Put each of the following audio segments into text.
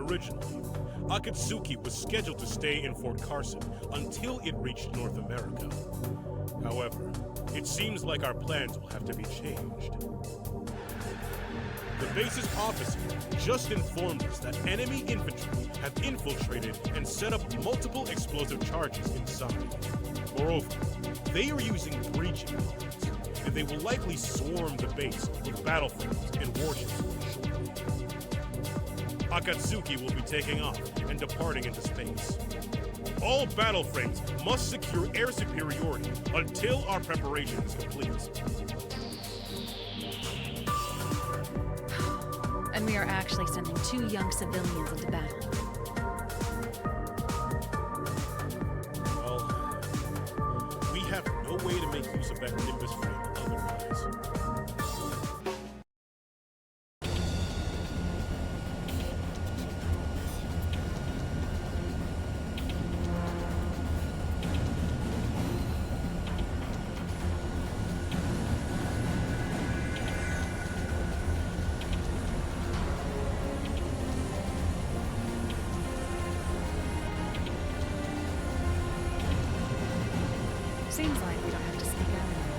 originally. Akatsuki was scheduled to stay in Fort Carson until it reached North America. However, it seems like our plans will have to be changed. The base's officer just informed us that enemy infantry have infiltrated and set up multiple explosive charges inside. Moreover, they are using breaching pods, and they will likely swarm the base with battleflames and warships shortly. Akatsuki will be taking off and departing into space. All battleframes must secure air superiority until our preparation is complete. And we are actually sending 2 young civilians into battle. Well, we have no way to make use of that Nimbus frame otherwise. Seems like we don't have to speak out anymore.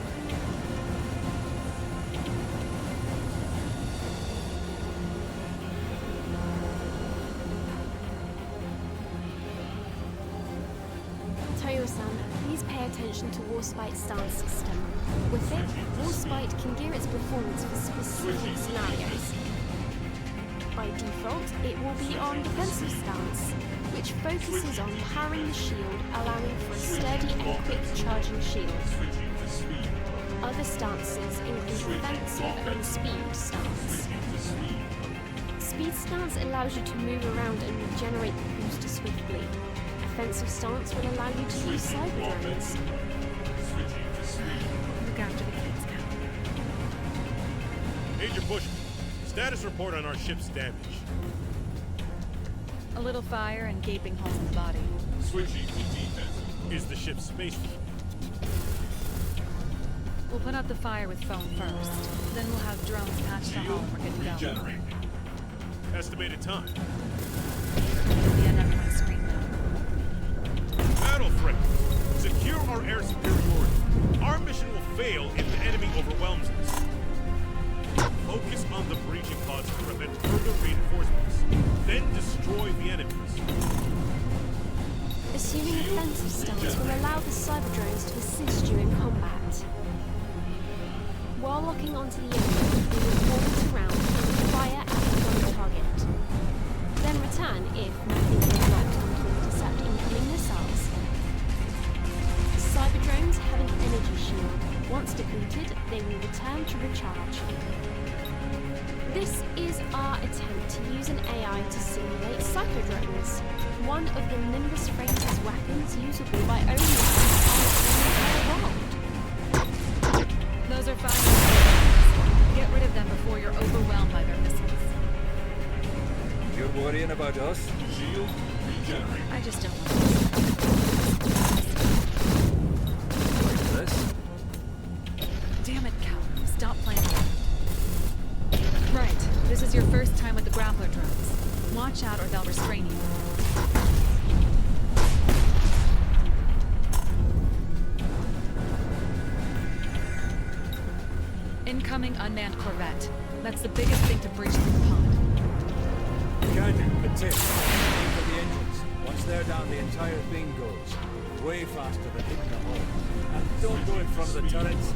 Toyo-san, please pay attention to W'Spite's stance system. With it, W'Spite can gear its performance for specific scenarios. By default, it will be on defensive stance, which focuses on powering the shield, allowing for a sturdy and quick charging shield. Other stances include defensive and speed stance. Speed stance allows you to move around and regenerate the booster swiftly. Offensive stance will allow you to use cyber drones. Look after the kids now. Agent Bushman, status report on our ship's damage. A little fire and gaping holes in the body. Switching to defense. Is the ship space-ready? We'll put out the fire with foam first. Then we'll have drones patch the hull and we're good to go. Regenerate. Estimated time. It'll be enough on screen now. Battle frame. Secure our air superiority. Our mission will fail if the enemy overwhelms us. Focus on the breaching pods to prevent further reinforcements. Then destroy the enemies. Assuming offensive stance will allow the cyber drones to assist you in combat. While locking onto the enemy, you will orbit around and fire at one target. Then return if nothing is locked onto intercept incoming missiles. Cyber drones have an energy shield. Once depleted, they will return to recharge. This is our attempt to use an AI to simulate psychodrones, one of the Nimbus frame's weapons usable by only pilots in the entire world. Those are fine. Get rid of them before you're overwhelmed by their missiles. You're worrying about us? Shield regenerate. I just don't want Like this? to. Damn it, Cal. Stop playing around. Right. This is your first time with the grappler drones. Watch out or they'll restrain you. Incoming unmanned corvette. That's the biggest thing to breach through the pod. Can do, but Tim, aim for the engines. Once they're down, the entire thing goes. Way faster than hitting the hull. And don't go in front of the turrets.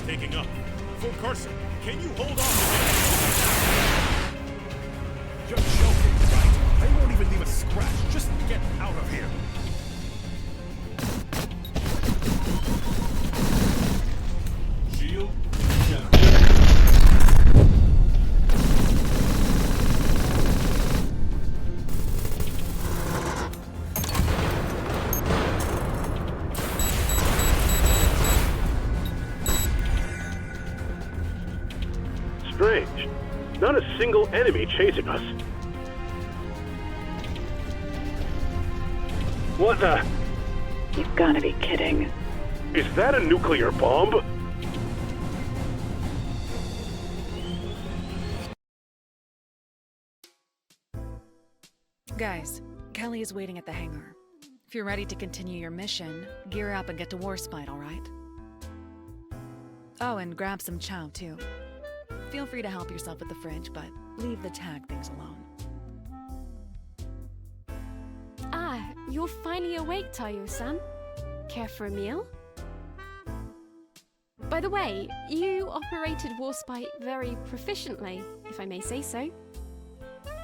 taking up. Fort Carson, can you hold on to You're joking, right? They won't even leave a scratch. Just get out of here. Shield regenerated. Strange. Not a single enemy chasing us. What the? You've gotta be kidding. Is that a nuclear bomb? Guys, Kelly is waiting at the hangar. If you're ready to continue your mission, gear up and get to Warspite, alright? Oh, and grab some chow, too. Feel free to help yourself with the fridge, but leave the tag things alone. Ah, you're finally awake, Tayo-san. Care for a meal? By the way, you operated Warspite very proficiently, if I may say so.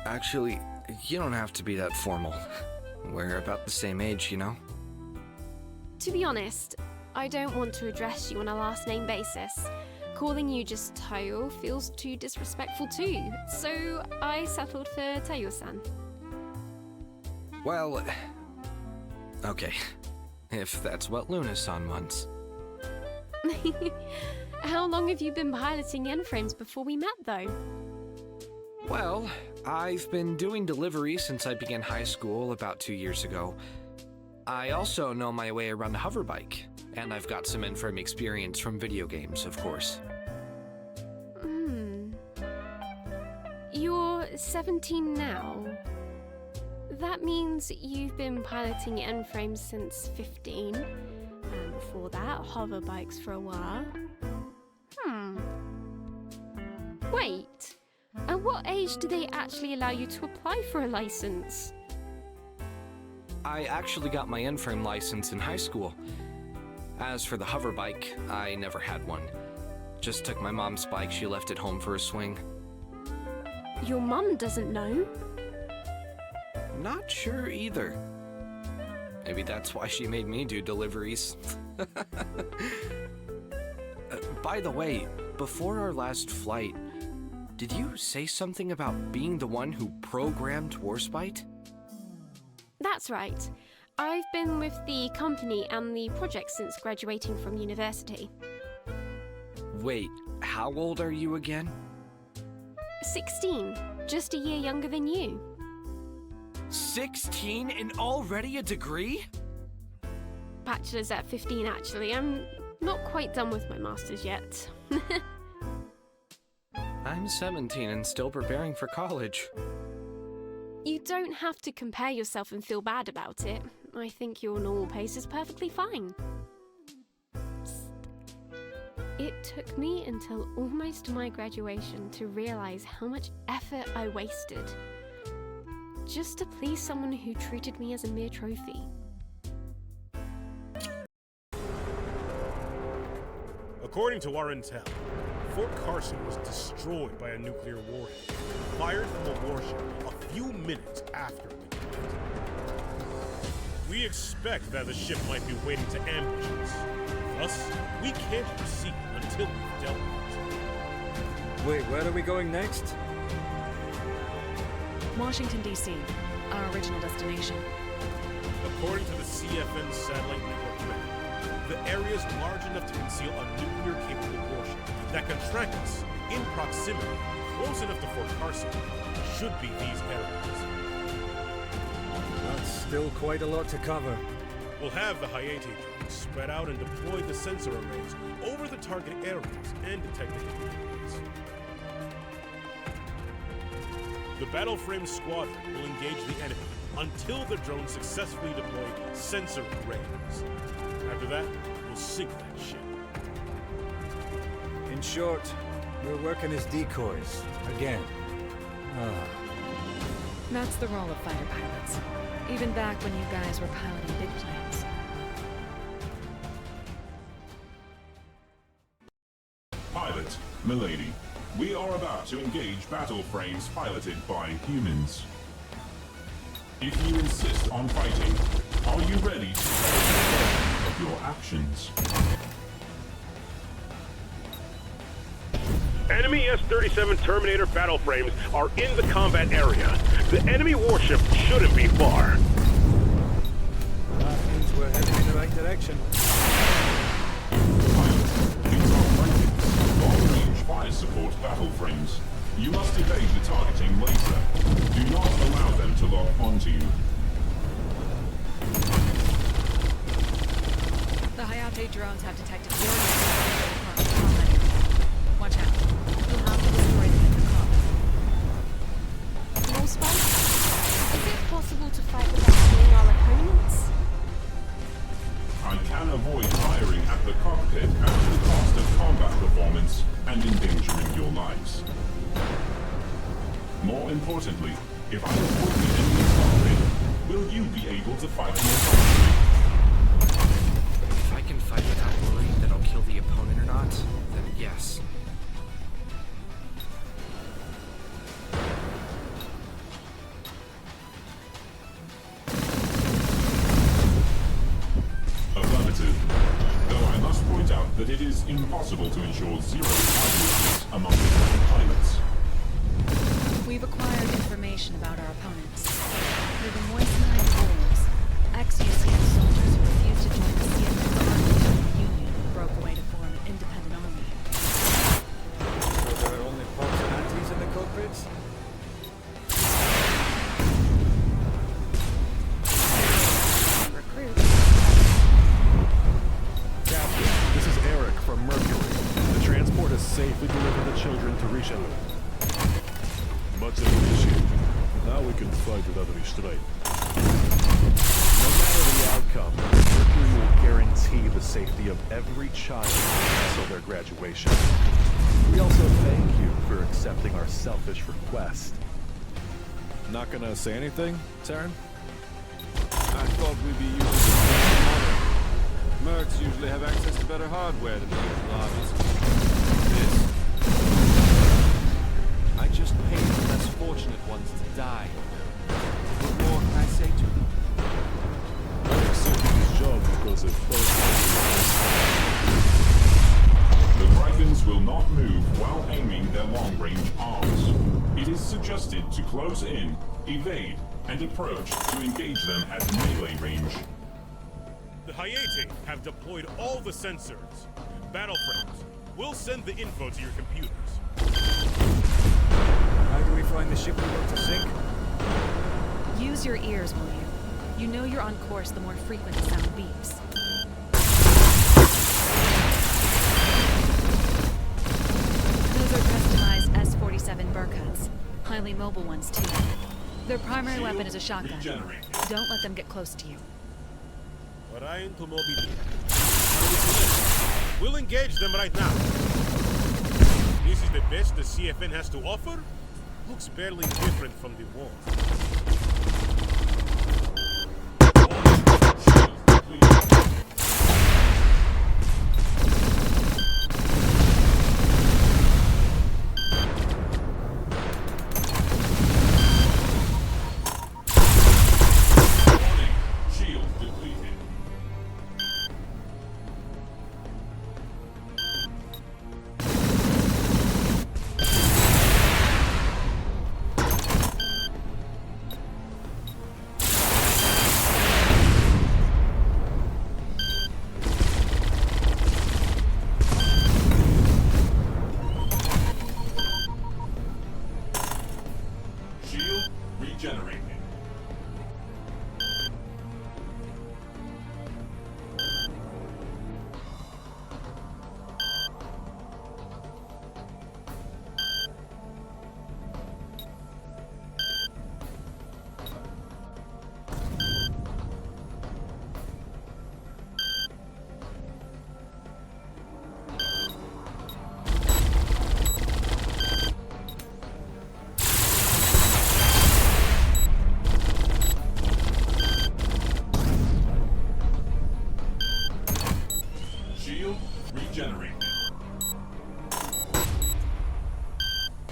Actually, you don't have to be that formal. We're about the same age, you know? To be honest, I don't want to address you on a last name basis. Calling you just Tayo feels too disrespectful too, so I settled for Tayo-san. Well, okay. If that's what Luna-san wants. How long have you been piloting N-frames before we met, though? Well, I've been doing delivery since I began high school about 2 years ago. I also know my way around a hoverbike, and I've got some N-frame experience from video games, of course. You're 17 now. That means you've been piloting N-frames since 15, and before that, hoverbikes for a while. Wait, at what age do they actually allow you to apply for a license? I actually got my N-frame license in high school. As for the hoverbike, I never had one. Just took my mom's bike she left at home for a swing. Your mum doesn't know? Not sure either. Maybe that's why she made me do deliveries. By the way, before our last flight, did you say something about being the one who programmed Warspite? That's right. I've been with the company and the project since graduating from university. Wait, how old are you again? 16, just a year younger than you. 16 and already a degree? Bachelor's at 15, actually. I'm not quite done with my master's yet. I'm 17 and still preparing for college. You don't have to compare yourself and feel bad about it. I think your normal pace is perfectly fine. It took me until almost my graduation to realize how much effort I wasted just to please someone who treated me as a mere trophy. According to our intel, Fort Carson was destroyed by a nuclear warhead, fired from a warship a few minutes after we left. We expect that the ship might be waiting to ambush us. Thus, we can't proceed until we've dealt with it. Wait, where are we going next? Washington, D.C., our original destination. According to the CFN satellite network map, the area is large enough to conceal a nuclear-capable warship that can track us in proximity, close enough to Fort Carson, should be these areas. That's still quite a lot to cover. We'll have the Hayate drones spread out and deploy the sensor arrays over the target areas and detect the hidden areas. The battle frame squadron will engage the enemy until the drones successfully deploy sensor arrays. After that, we'll sink that ship. In short, we're working as decoys. Again. That's the role of fighter pilots. Even back when you guys were piloting big planes. Milady, we are about to engage battle frames piloted by humans. If you insist on fighting, are you ready to take of your actions? Enemy S-37 Terminator battle frames are in the combat area. The enemy warship shouldn't be far. That means we're heading in the right direction. Pilot, these are Vikings, long-range fire support battle frames. You must evade the targeting laser. Do not allow them to lock onto you. The Hayate drones have detected your across the combat area. Watch out. You'll have to destroy them in the combat. Wallspite? Is it possible to fight without killing our opponents? I can avoid firing at the cockpit at the cost of combat performance and endangering your lives. More importantly, if I avoid the enemy's cockpit, will you be able to fight more comfortably? If I can fight without worrying that I'll kill the opponent or not, then yes. Affirmative. Though I must point out that it is impossible to ensure zero casualties among the pilots. We've acquired information about our opponents. They're the moistenized wolves, ex-UCF soldiers who refused to join the CFN army until the Union broke away to form an independent army. So there are only pops and aunties in the cockpits? Recruits. Captain, this is Eric from Mercury. The transport has safely delivered the children to Richelieu. Much appreciated. Now we can fight without restraint. No matter the outcome, Mercury will guarantee the safety of every child until their graduation. We also thank you for accepting our selfish request. Not gonna say anything, Taryn? I thought we'd be using the model. Mercs usually have access to better hardware than the usual armies. This. I just paid the less fortunate ones to die. What more can I say to them? I accepted this job because it both. The Vikings will not move while aiming their long-range arms. It is suggested to close in, evade, and approach to engage them at melee range. The Hayate have deployed all the sensors. Battle frames. We'll send the info to your computers. How do we find the ship we want to sink? Use your ears, will you? You know you're on course the more frequent the sound beeps. Those are customized S-47 Burkutts. Highly mobile ones, too. Their primary weapon is a shotgun. Don't let them get close to you. Orion to Moby. We'll engage them right now. This is the best the CFN has to offer? Looks barely different from the war.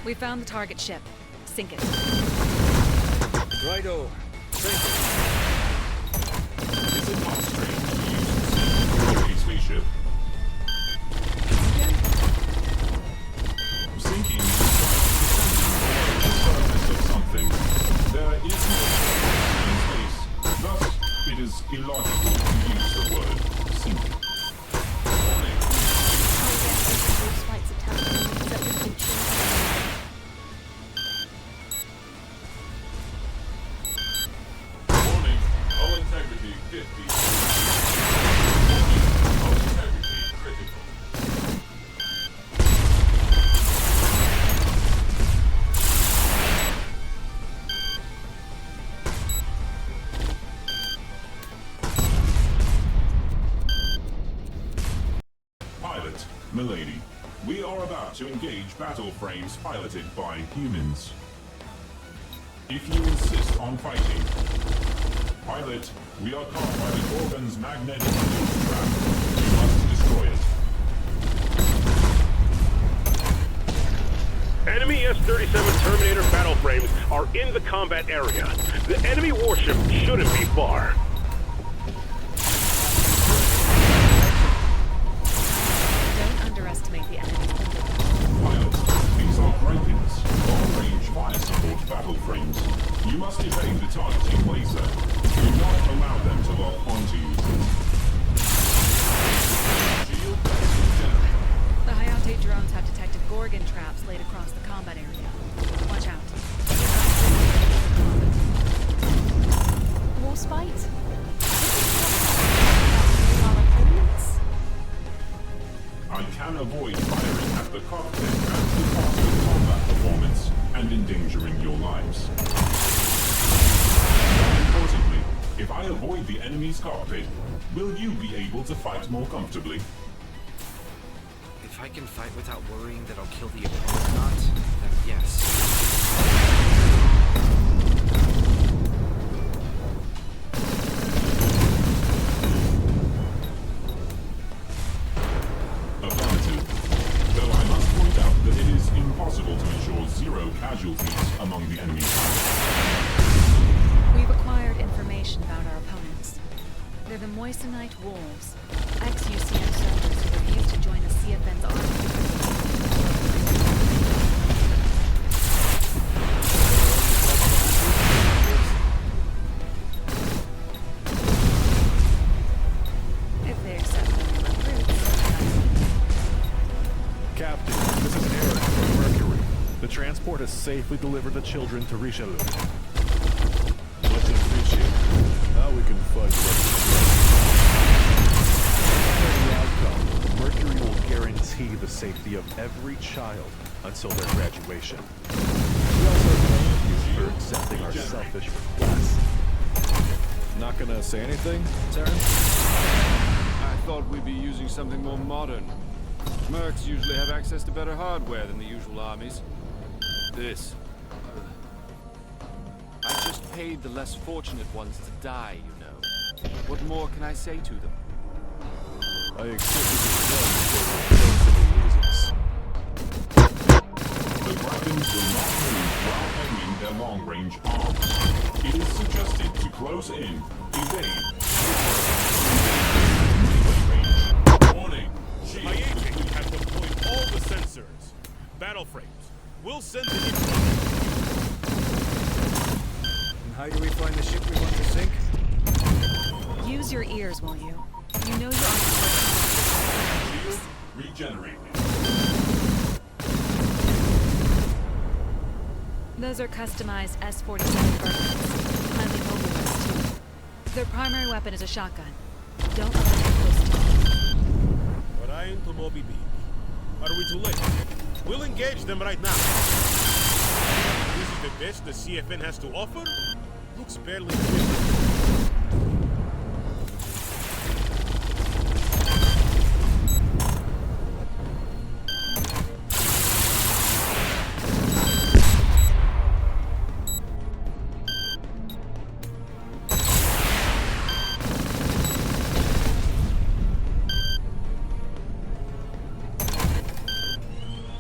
We found the target ship. Sink it. Righto. Sink it. Is it not strange to use a spaceship? Sinking is descending below the surface of something. There is no in space. Thus, it is illogical to use the word sink. Warning. Wolf Spite's attack means that the creature Warning. Hull integrity 50. Warning. Hull integrity critical. Pilot, Milady, we are about to engage battle frames piloted by humans. If you insist on fighting, pilot, we are caught by the Gorgon's magnetic field trap. You must destroy it. Enemy S-37 Terminator battle frames are in the combat area. The enemy warship shouldn't be far. Don't underestimate the enemy. Pilot, these are Gripens, long-range fire support battle frames. You must evade the targeting laser. Do not allow them to lock onto you. Shield generator. The Hayate drones have detected Gorgon traps laid across the combat area. Watch out. Wolf Spite? Our opponents? I can avoid firing at the cockpit and depart with combat performance and endangering your lives. More importantly, if I avoid the enemy's cockpit, will you be able to fight more comfortably? If I can fight without worrying that I'll kill the opponent or not, then yes. Affirmative. Though I must point out that it is impossible to ensure zero casualties among the enemy pilots. We've acquired information about our opponents. They're the Moissanite Wolves, ex-UCM soldiers who refused to join the CFN's army. If they accept the recruits, Captain, this is Eric from Mercury. The transport has safely delivered the children to Richelieu. Much appreciated. Now we can fight the rest of the outcome, Mercury will guarantee the safety of every child until their graduation. We also thank you for accepting our selfish request. Not gonna say anything, Terrence? I thought we'd be using something more modern. Mercs usually have access to better hardware than the usual armies. This. I just paid the less fortunate ones to die, you know. What more can I say to them? I accepted the job because of personal reasons. The Gripens will not move while aiming their long-range arms. It is suggested to close in, evade, melee range. Warning! Shield. Hayate has deployed all the sensors. Battle frames. We'll send the info. And how do we find the ship we want to sink? use your ears, will you? You know you're on Shield regenerated. Those are customized S-47 Birkins. Highly mobilized, too. Their primary weapon is a shotgun. Don't let them get close to you. Orion to Moby Beach. Are we too late? We'll engage them right now. This is the best the CFN has to offer? Looks barely good.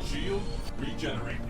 Shield regenerated.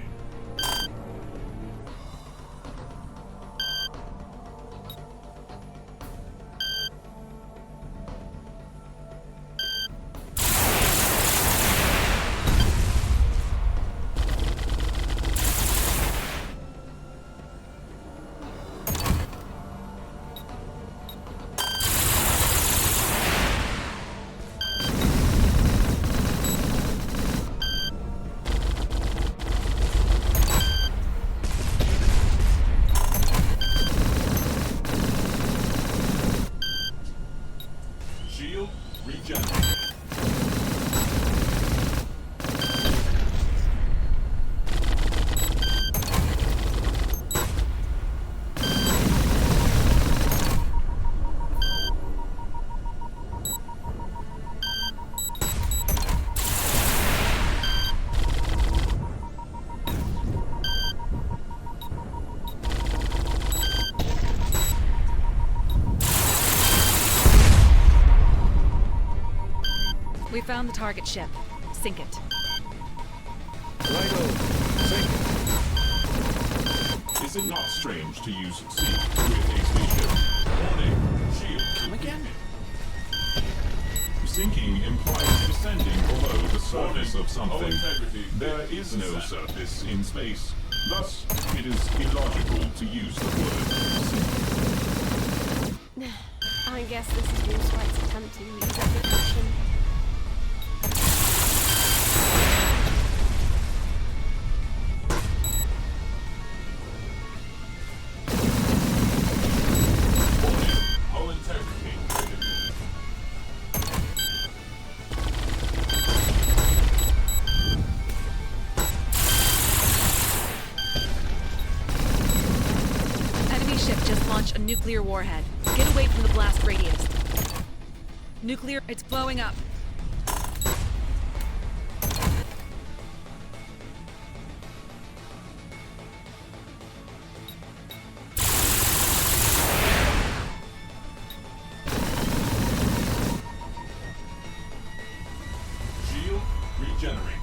We found the target ship. Sink it. Righto. Sink it. Is it not strange to use seek with a spaceship? Warning, shield. Come again? Sinking implies descending below the surface of something. There is no surface in space. Thus, it is illogical to use the word sink. I guess this is Wall Spite's attempt to use reputation. Warning, hull integrity critical. Enemy ship just launched a nuclear warhead. Get away from the blast radius. Nuclear, it's blowing up. Shield regenerated.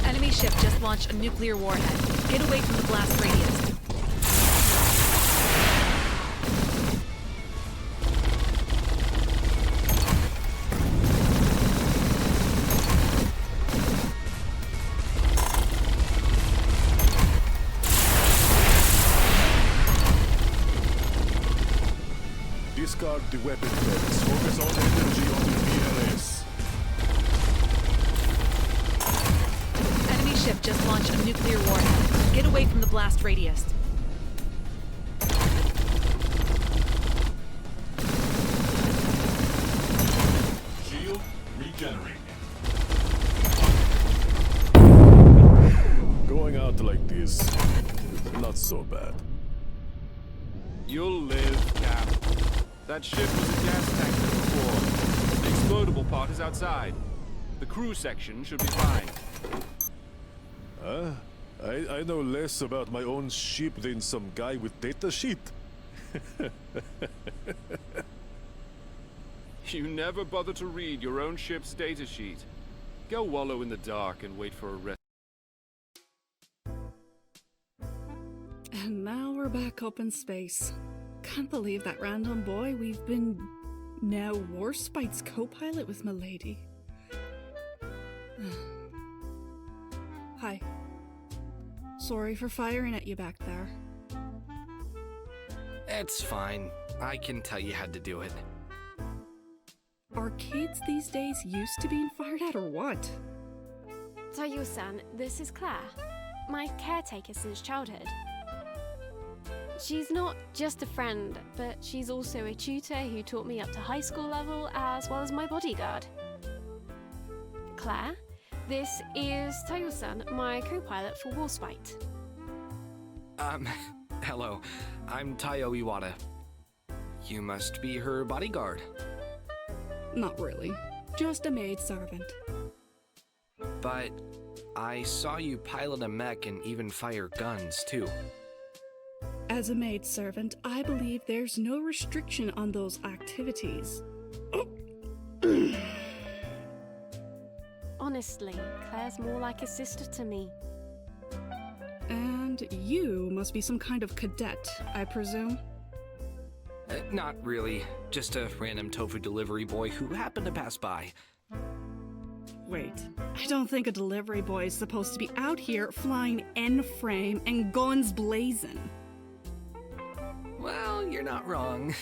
Enemy ship just launched a nuclear warhead. Get away from the blast radius. Discard the weapon credits. Focus all energy on the PLS. Enemy ship just launched a nuclear warhead. Get away from the blast radius. Shield regenerated. Going out like this, not so bad. You'll live, Cap. That ship was a gas tanker before. The explodable part is outside. The crew section should be fine. I know less about my own ship than some guy with data sheet. You never bother to read your own ship's data sheet. Go wallow in the dark and wait for a rest. And now we're back up in space. Can't believe that random boy we've been now Warspite's co-pilot with Milady. Hi. Sorry for firing at you back there. It's fine. I can tell you had to do it. Are kids these days used to being fired at or what? Tayo-san, this is Claire. My caretaker since childhood. She's not just a friend, but she's also a tutor who taught me up to high school level as well as my bodyguard. Claire, this is Tayo-san, my co-pilot for Warspite. Hello. I'm Tayo Iwata. You must be her bodyguard. Not really. Just a maidservant. But I saw you pilot a mech and even fire guns, too. As a maidservant, I believe there's no restriction on those activities. Honestly, Claire's more like a sister to me. And you must be some kind of cadet, I presume? Not really. Just a random tofu delivery boy who happened to pass by. Wait, I don't think a delivery boy is supposed to be out here flying N-frame and guns blazing. Well, you're not wrong.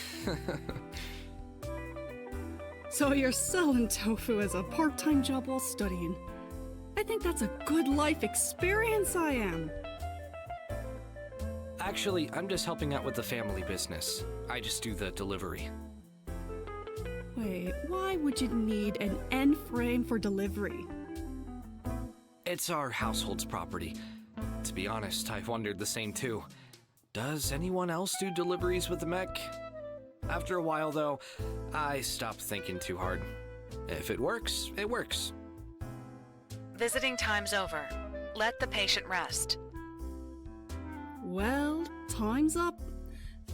So you're selling tofu as a part-time job while studying. I think that's a good life experience I am. Actually, I'm just helping out with the family business. I just do the delivery. Wait, why would you need an N-frame for delivery? It's our household's property. To be honest, I've wondered the same too. Does anyone else do deliveries with the mech? After a while, though, I stopped thinking too hard. If it works, it works. Visiting time's over. Let the patient rest. Well, time's up.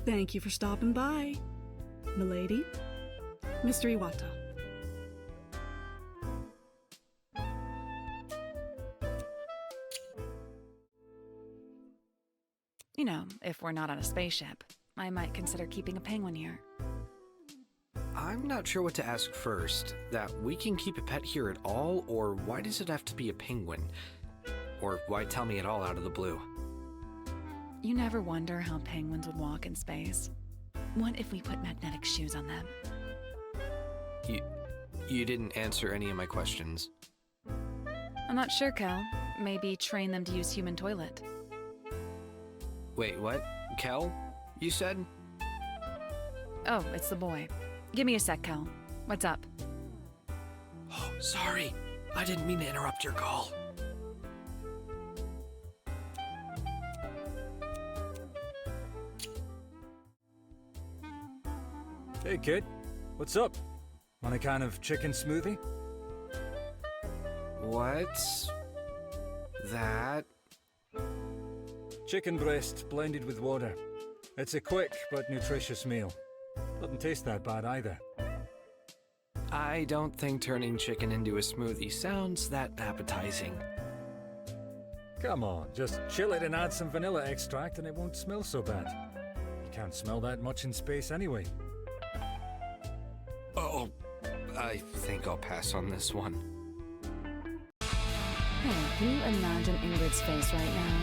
Thank you for stopping by. Milady, Mr. Iwata. You know, if we're not on a spaceship, I might consider keeping a penguin here. I'm not sure what to ask first. That we can keep a pet here at all, or why does it have to be a penguin? Or why tell me it all out of the blue? You never wonder how penguins would walk in space? What if we put magnetic shoes on them? You didn't answer any of my questions. I'm not sure, Cal. Maybe train them to use human toilet. Wait, what? Kel? You said? Oh, it's the boy. Give me a sec, Cal. What's up? Oh, sorry. I didn't mean to interrupt your call. Hey kid, what's up? Want a kind of chicken smoothie? What's that? Chicken breast blended with water. It's a quick but nutritious meal. Doesn't taste that bad either. I don't think turning chicken into a smoothie sounds that appetizing. Come on, just chill it and add some vanilla extract and it won't smell so bad. You can't smell that much in space anyway. Oh, I think I'll pass on this one. Hey, can you imagine Ingrid's face right now?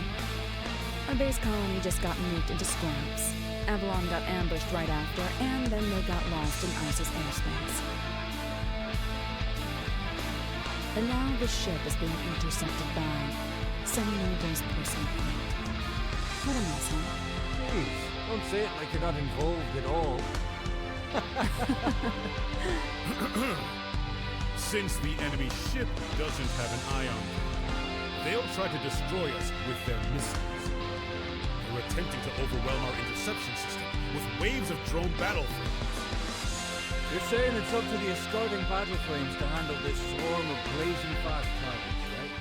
Our base colony just got nuked into scraps. Avalon got ambushed right after, and then they got lost in ISIS airspace. And now the ship is being intercepted by Senorita's personal flight. What a mess, huh? Please, don't say it like you're not involved at all. Since the enemy ship doesn't have an ion, they'll try to destroy us with their missiles. They're attempting to overwhelm our interception system with waves of drone battle frames. You're saying it's up to the escorting battle frames to handle this swarm of blazing fast targets, right?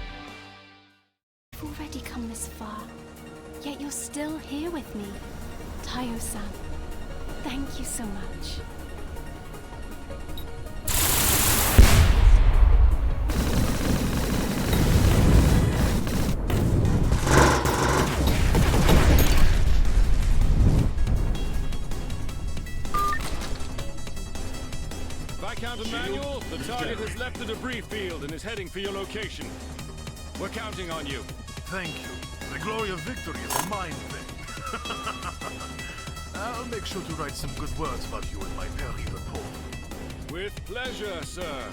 You've already come this far, yet you're still here with me. Tayo-san, thank you so much. Viscount Emmanuel, the target has left the debris field and is heading for your location. We're counting on you. Thank you. The glory of victory is a mine thing. I'll make sure to write some good words about you in my Paris report. With pleasure, sir.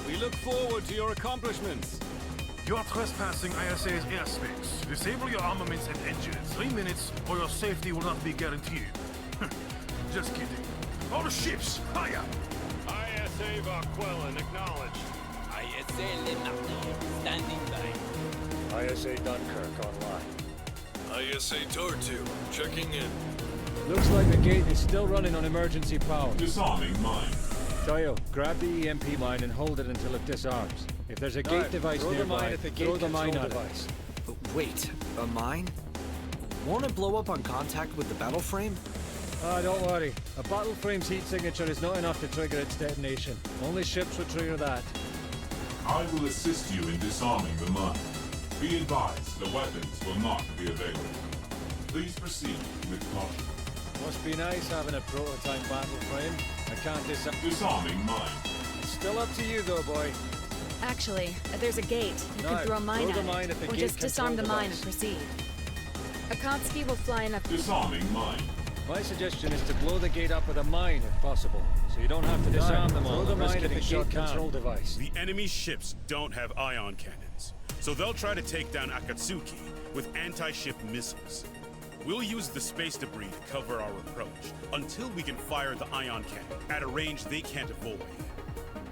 We look forward to your accomplishments. You are trespassing ISA's airspace. Disable your armaments and engine in 3 minutes, or your safety will not be guaranteed. Just kidding. All ships, higher! ISA Varquellen, acknowledged. ISA Le Martin, standing by. ISA Dunkirk online. ISA Tartu, checking in. Looks like the gate is still running on emergency power. Disarming mine. Tayo, grab the EMP mine and hold it until it disarms. If there's a gate device nearby, throw the mine at it. Wait, a mine? Won't it blow up on contact with the battle frame? Ah, don't worry. A battle frame's heat signature is not enough to trigger its detonation. Only ships would trigger that. I will assist you in disarming the mine. Be advised, the weapons will not be available. Please proceed with caution. Must be nice having a prototype battle frame. I can't disarming mine. It's still up to you though, boy. Actually, there's a gate. You can throw a mine at it, or just disarm the mine and proceed. Akatsuki will fly enough. Disarming mine. My suggestion is to blow the gate up with a mine if possible, so you don't have to disarm them all. Throw the mine at the gate control device. The enemy ships don't have ion cannons, so they'll try to take down Akatsuki with anti-ship missiles. We'll use the space debris to cover our approach until we can fire the ion cannon at a range they can't avoid.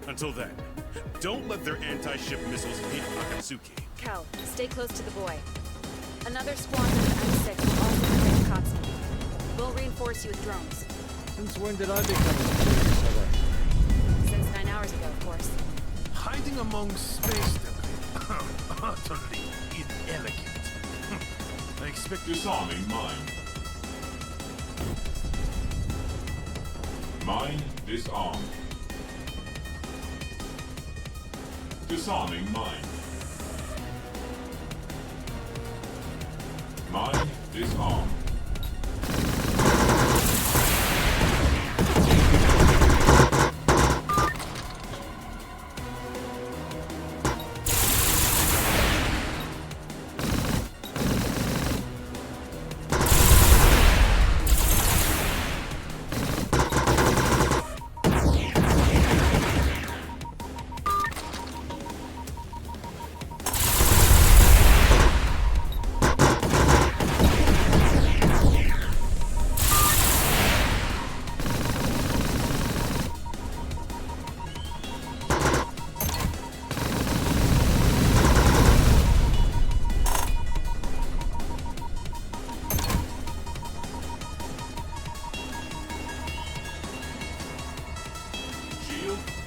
Until then, don't let their anti-ship missiles hit Akatsuki. Cal, stay close to the boy. Another squadron of M6 will also protect Akatsuki. We'll reinforce you with drones. Since when did I become a security server? Since 9 hours ago, of course. Hiding among space debris. Utterly inelegant. I expect disarming mine. Mine disarmed. Disarming mine. Mine disarmed.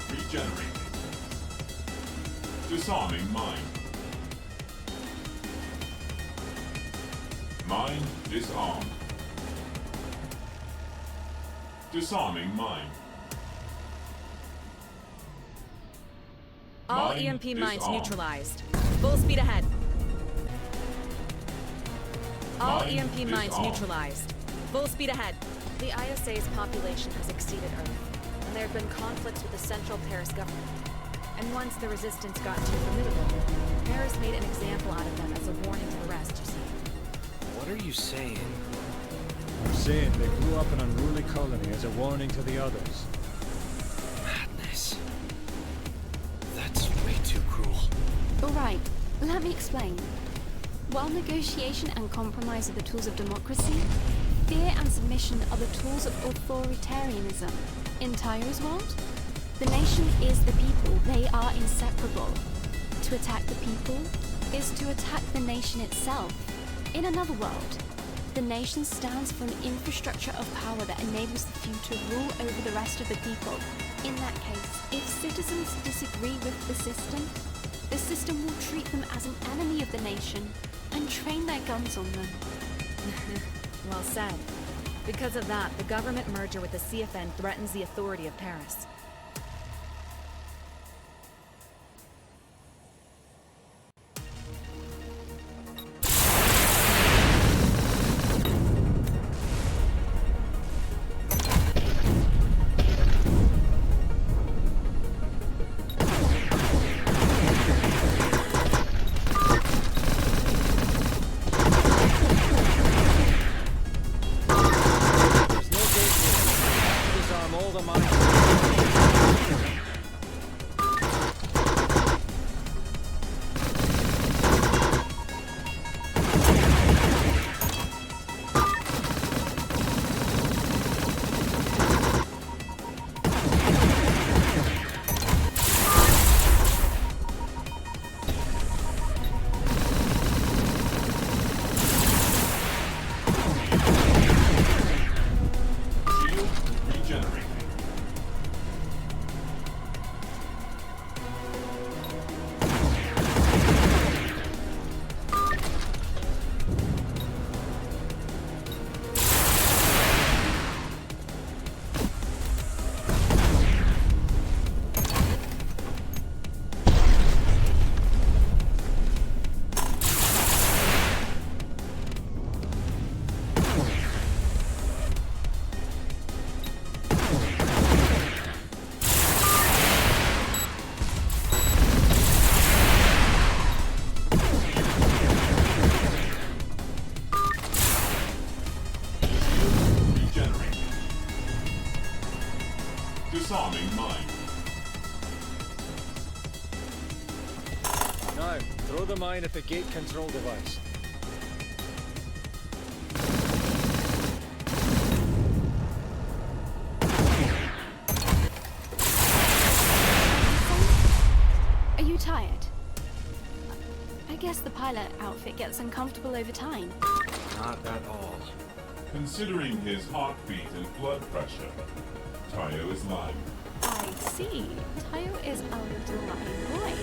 Regenerating. Disarming mine. Mine disarmed. Disarming mine. All Mine EMP mines disarmed. neutralized. Full speed ahead. All Mine EMP mines disarmed. neutralized. Full speed ahead. The ISA's population has exceeded Earth, and there have been conflicts with the Central Paris government. And once the resistance got too formidable, Paris made an example out of them as a warning to the rest, you see. What are you saying? I'm saying they grew up an unruly colony as a warning to the others. Madness. That's way too cruel. Alright, let me explain. While negotiation and compromise are the tools of democracy, fear and submission are the tools of authoritarianism. In Tyro's world, the nation is the people. They are inseparable. To attack the people is to attack the nation itself. In another world, the nation stands for an infrastructure of power that enables the few to rule over the rest of the people. In that case, if citizens disagree with the system will treat them as an enemy of the nation and train their guns on them. Well said. Because of that, the government merger with the CFN threatens the authority of Paris. Disarming mine. Now, throw the mine at the gate control device. Are you tired? I guess the pilot outfit gets uncomfortable over time. Not at all. Considering his heartbeat and blood pressure, Tayo is lying. I see. Tayo is a little lying boy.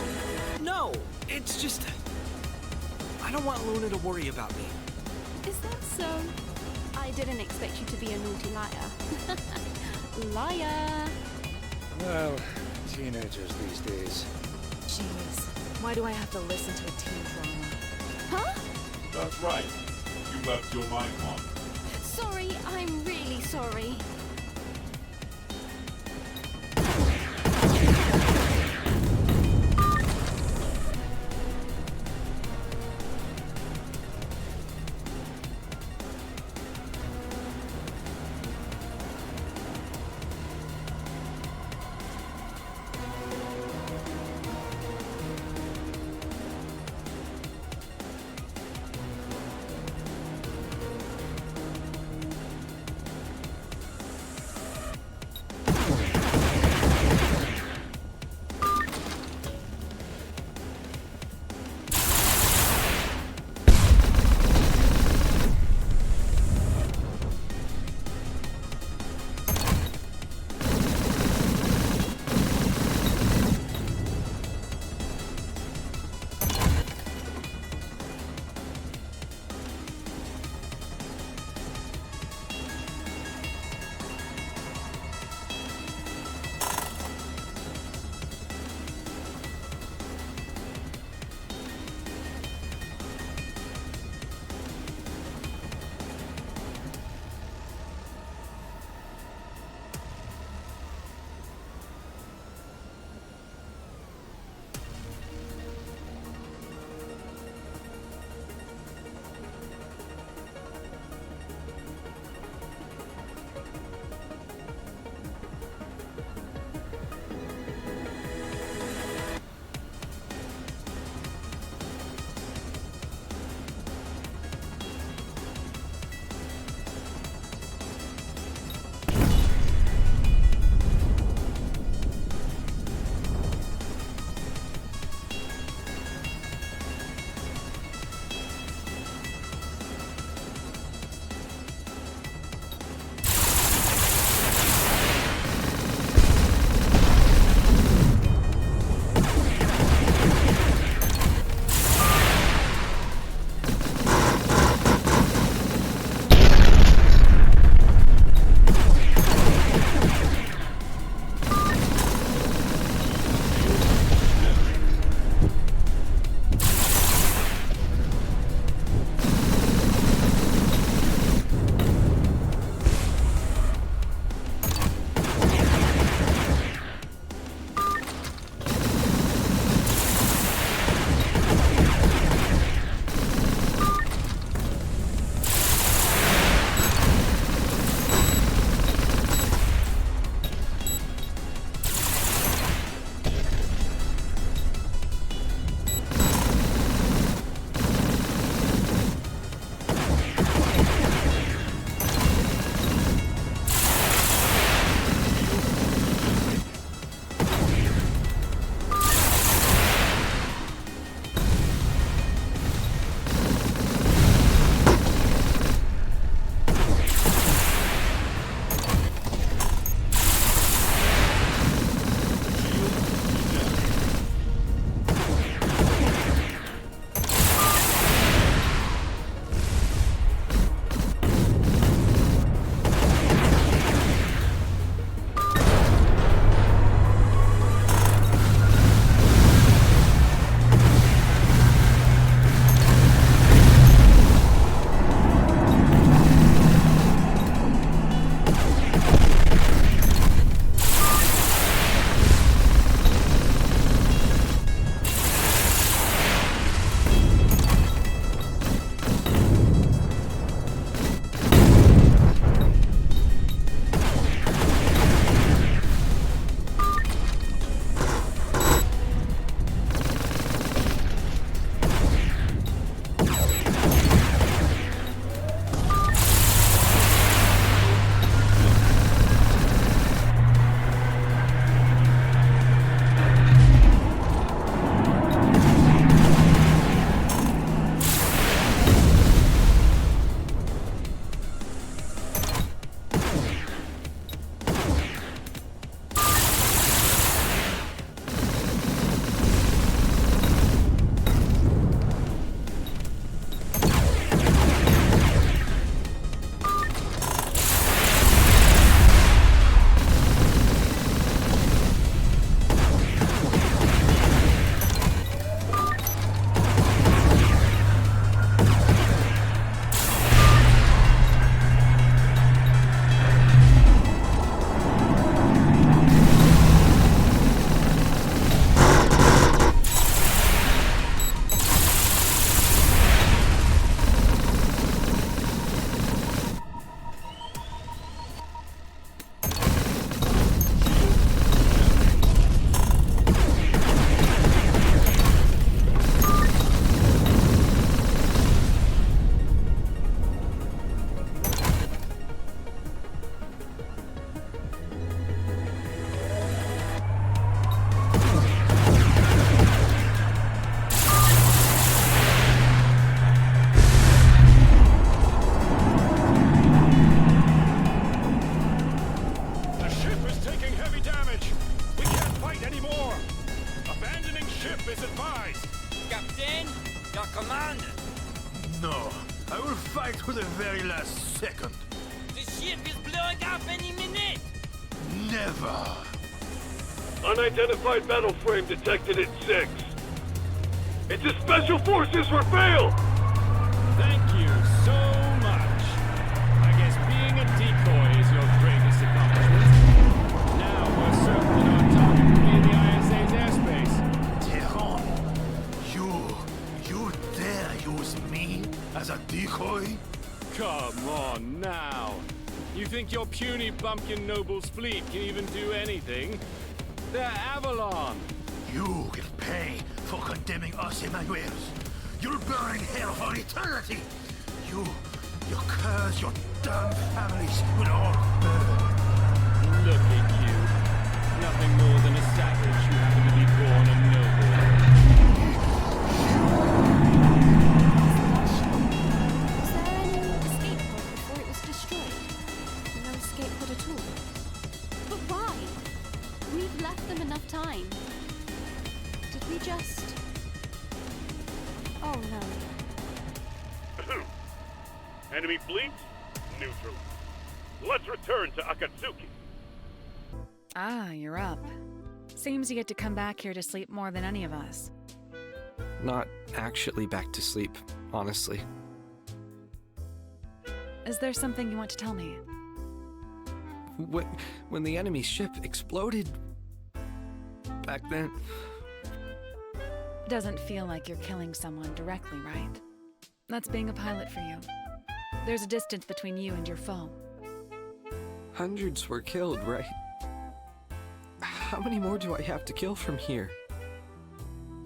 No! It's just... I don't want Luna to worry about me. Is that so? I didn't expect you to be a naughty liar. Liar! Well, teenagers these days. Jeez, why do I have to listen to a teen drama? Huh? That's right. You left your mic on. Sorry, I'm really sorry. the last second. The ship is blowing up any minute! Never. Unidentified battle frame detected at 6. It's a special forces for fail! Thank you so much. I guess being a decoy is your greatest accomplishment. Now we're certain that our target will be in the ISA's airspace. Tehran, you dare use me as a decoy? Come on now. You think your puny bumpkin noble's fleet can even do anything? They're Avalon. You will pay for condemning us, Emmanuels. You'll burn in hell for eternity. You curse your damn families will all burn. Look at you. Nothing more than a savage who happened to be born a noble. Was there any escape pod before it was destroyed? No escape pod at all. But why? We've left them enough time. Did we just... Oh no. Enemy fleet? Neutral. Let's return to Akatsuki. Ah, you're up. Seems you get to come back here to sleep more than any of us. Not actually back to sleep, honestly. Is there something you want to tell me? When the enemy ship exploded... back then... Doesn't feel like you're killing someone directly, right? That's being a pilot for you. There's a distance between you and your foe. Hundreds were killed, right? How many more do I have to kill from here?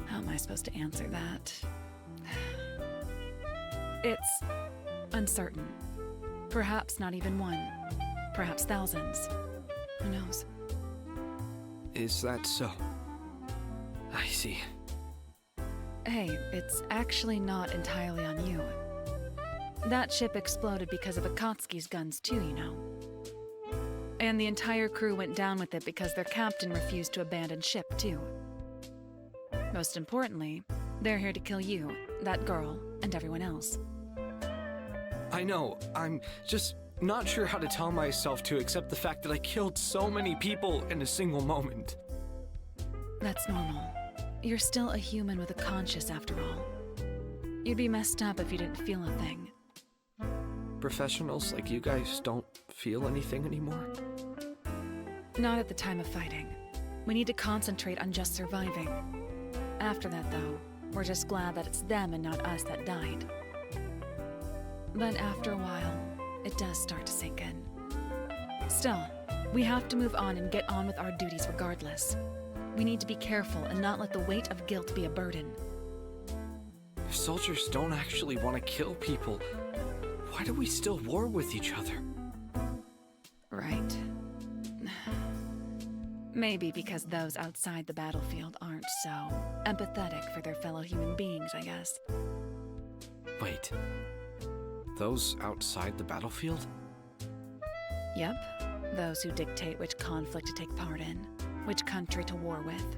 How am I supposed to answer that? It's uncertain. Perhaps not even one. Perhaps thousands. Who knows? Is that so? I see. Hey, it's actually not entirely on you. That ship exploded because of Akatsuki's guns too, you know. And the entire crew went down with it because their captain refused to abandon ship too. Most importantly, they're here to kill you, that girl, and everyone else. I know, I'm just not sure how to tell myself to accept the fact that I killed so many people in a single moment. That's normal. You're still a human with a conscience after all. You'd be messed up if you didn't feel a thing. Professionals like you guys don't feel anything anymore? Not at the time of fighting. We need to concentrate on just surviving. After that, though, we're just glad that it's them and not us that died. But after a while, it does start to sink in. Still, we have to move on and get on with our duties regardless. We need to be careful and not let the weight of guilt be a burden. If soldiers don't actually want to kill people, why do we still war with each other? Right. Maybe because those outside the battlefield aren't so empathetic for their fellow human beings, I guess. Wait. Those outside the battlefield? Yep. Those who dictate which conflict to take part in, which country to war with.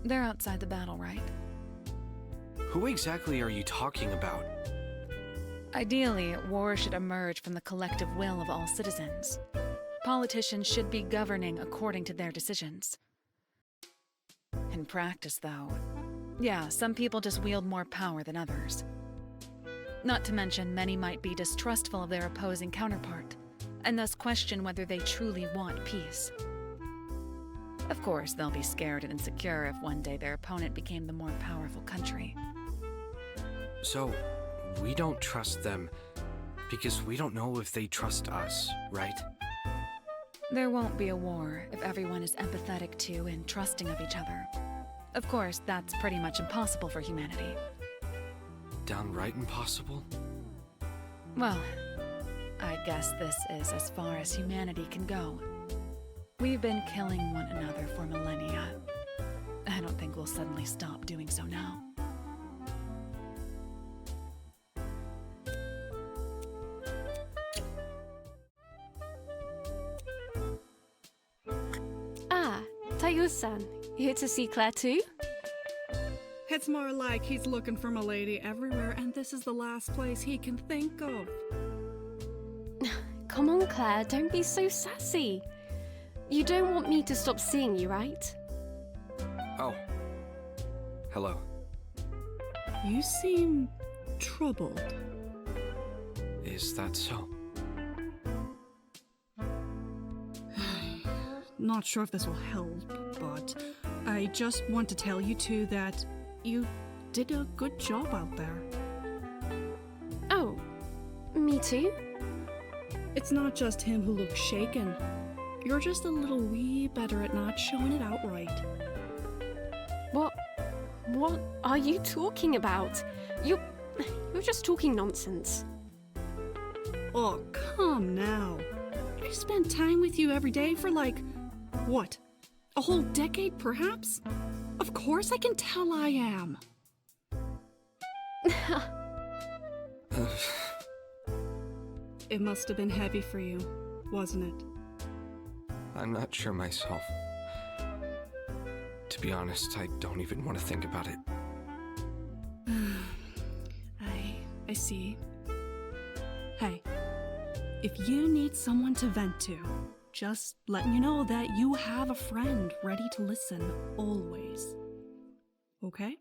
They're outside the battle, right? Who exactly are you talking about? Ideally, war should emerge from the collective will of all citizens. Politicians should be governing according to their decisions. In practice, though, yeah, some people just wield more power than others. Not to mention, many might be distrustful of their opposing counterpart, and thus question whether they truly want peace. Of course, they'll be scared and insecure if one day their opponent became the more powerful country. So, we don't trust them because we don't know if they trust us, right? There won't be a war if everyone is empathetic to and trusting of each other. Of course, that's pretty much impossible for humanity. Downright impossible? Well, I guess this is as far as humanity can go. We've been killing one another for millennia. I don't think we'll suddenly stop doing so now. Ah, Tayo-san, here to see Claire too? It's more like he's looking for my lady everywhere, and this is the last place he can think of. Come on, Claire, don't be so sassy. You don't want me to stop seeing you, right? Oh. Hello. You seem troubled. Is that so? Not sure if this will help, but I just want to tell you two that you did a good job out there. Oh, me too? It's not just him who looks shaken. You're just a little wee better at not showing it outright. What are you talking about? You're just talking nonsense. Oh, come now. I spent time with you every day for like, what? A whole decade, perhaps? Of course I can tell I am. It must have been heavy for you, wasn't it? I'm not sure myself. To be honest, I don't even want to think about it. I see. Hey, if you need someone to vent to, just letting you know that you have a friend ready to listen always. Okay?